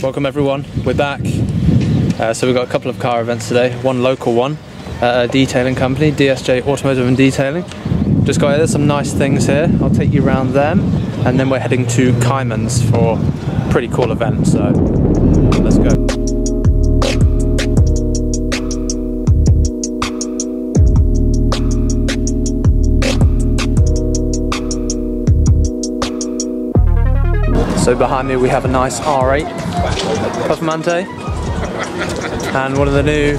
Welcome everyone, we're back. So we've got a couple of car events today, one local one, a detailing company, DSJ Automotive and Detailing. Just got there's some nice things here, I'll take you around them, and then we're heading to Kaaimans for a pretty cool event, so let's go. So behind me we have a nice R8 Performante and one of the new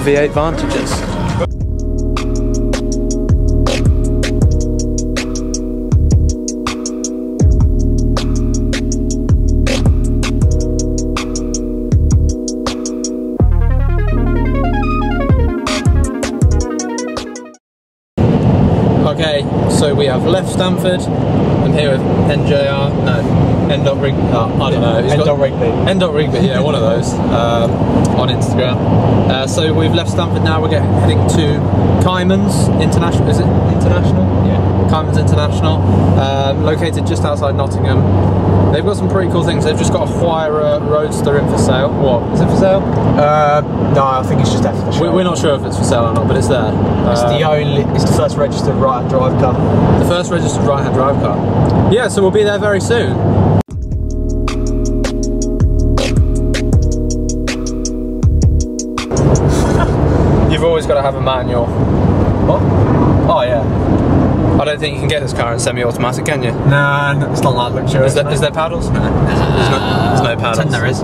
V8 Vantages. Okay, so we have left Stamford. I'm here with NJR, no, N.Rigby, I don't know. N.Rigby, yeah, one of those, on Instagram. So we've left Stamford now, we're heading to Kaaimans International, is it International? Yeah. Kaaimans International, located just outside Nottingham. They've got some pretty cool things. They've just got a Huayra Roadster in for sale. What, is it for sale? No, I think it's just after the show. We're not sure if it's for sale or not, but it's there. It's the first registered right-hand drive car. The first registered right-hand drive car. Yeah, so we'll be there very soon. You've always got to have a manual. What? Oh yeah. I don't think you can get this car in semi-automatic, can you? No, it's not like luxurious. Is there paddles? No. There's no paddles. Pretend there is.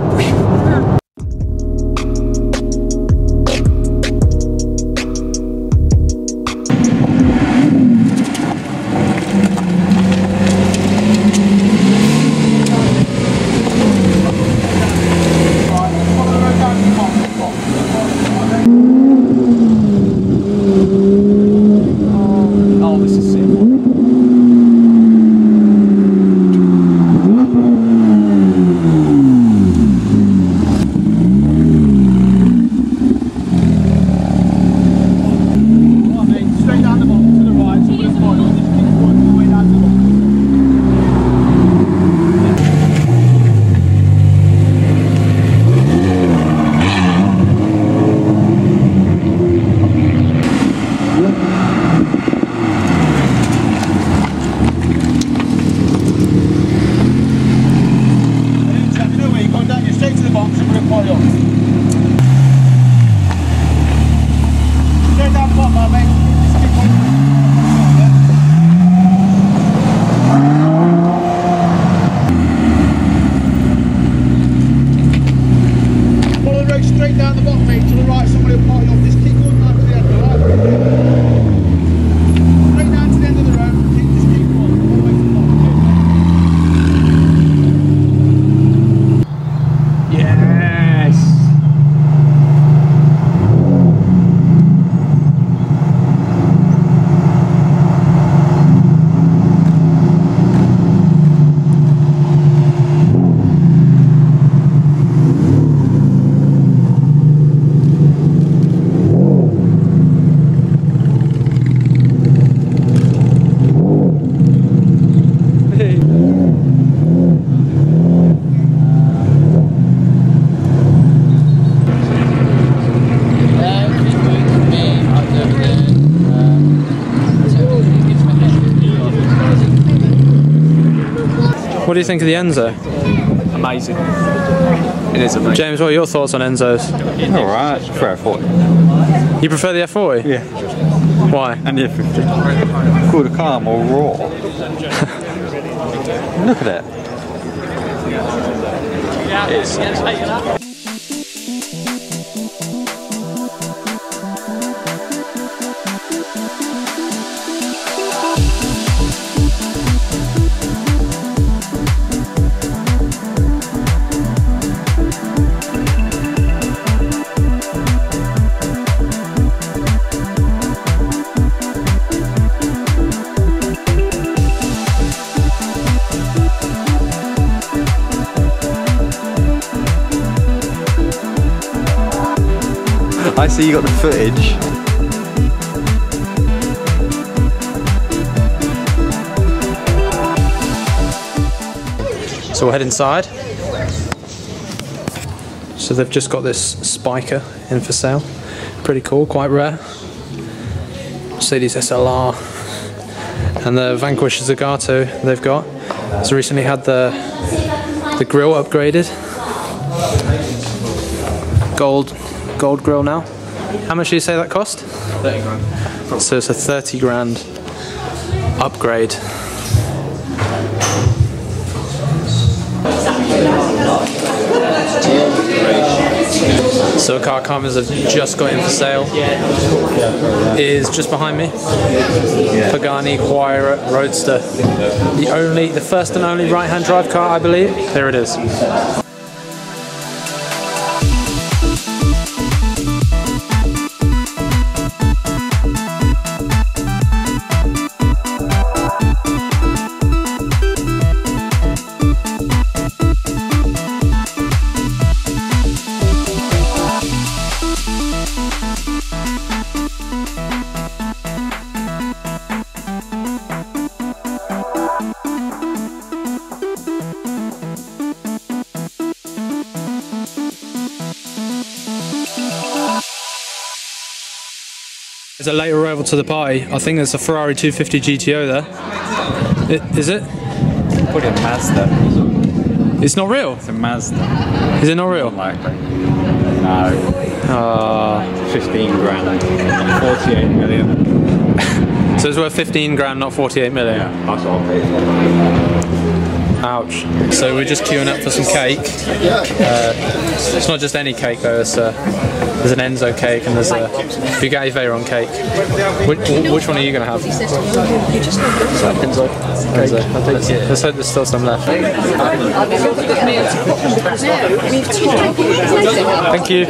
Straight down the bottom, mate, to the right, somebody will park you off. Just keep going down to the end, alright? Straight down to the end of the road, just keep going, all the way to the bottom. Yes! What do you think of the Enzo? Amazing. It is amazing. James, what are your thoughts on Enzos? Alright, prefer F40. You prefer the F40? Yeah. Why? And the F50. Cool, the car more raw. Look at it. It's I see you got the footage. So we'll head inside. So they've just got this Spiker in for sale. Pretty cool, quite rare. Mercedes SLR. And the Vanquish Zagato they've got. It's recently had the grille upgraded. Gold grille now. How much do you say that cost? 30 grand. So it's a 30 grand upgrade. So a car Kaaimans have just got in for sale is just behind me. Pagani Huayra Roadster. The first and only right-hand drive car, I believe. There it is. There's a late arrival to the party. I think there's a Ferrari 250 GTO there. Is it? Put in Mazda. It's not real? It's a Mazda. Is it not real? Unlikely. No. 15 grand. 48 million. So it's worth 15 grand, not 48 million? Yeah, that's what I'll pay for. Ouch. So we're just queuing up for some cake. It's not just any cake though, there's an Enzo cake and there's a Bugatti Veyron cake. Which one are you going to have? Enzo. Let's hope there's still some left. Thank you.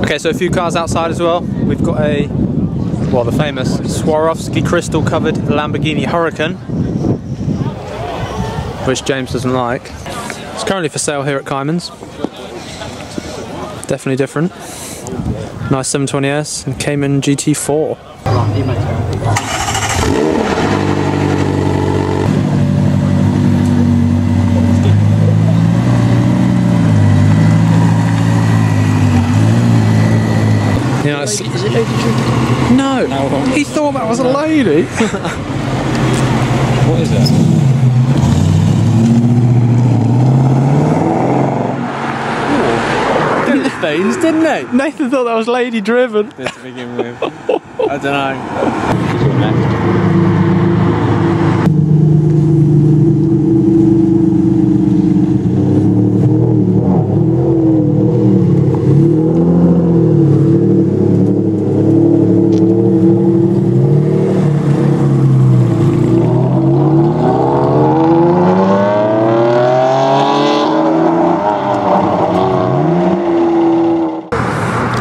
Okay, so a few cars outside as well. We've got the famous Swarovski crystal covered Lamborghini Huracan, which James doesn't like. It's currently for sale here at Kaaimans. Definitely different. Nice 720S and Cayman GT4. You know, no, he thought that was a lady. What is it? Did the things, didn't they? Nathan thought that was lady driven. To begin with. I don't know.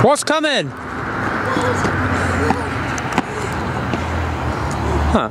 What's coming? Huh.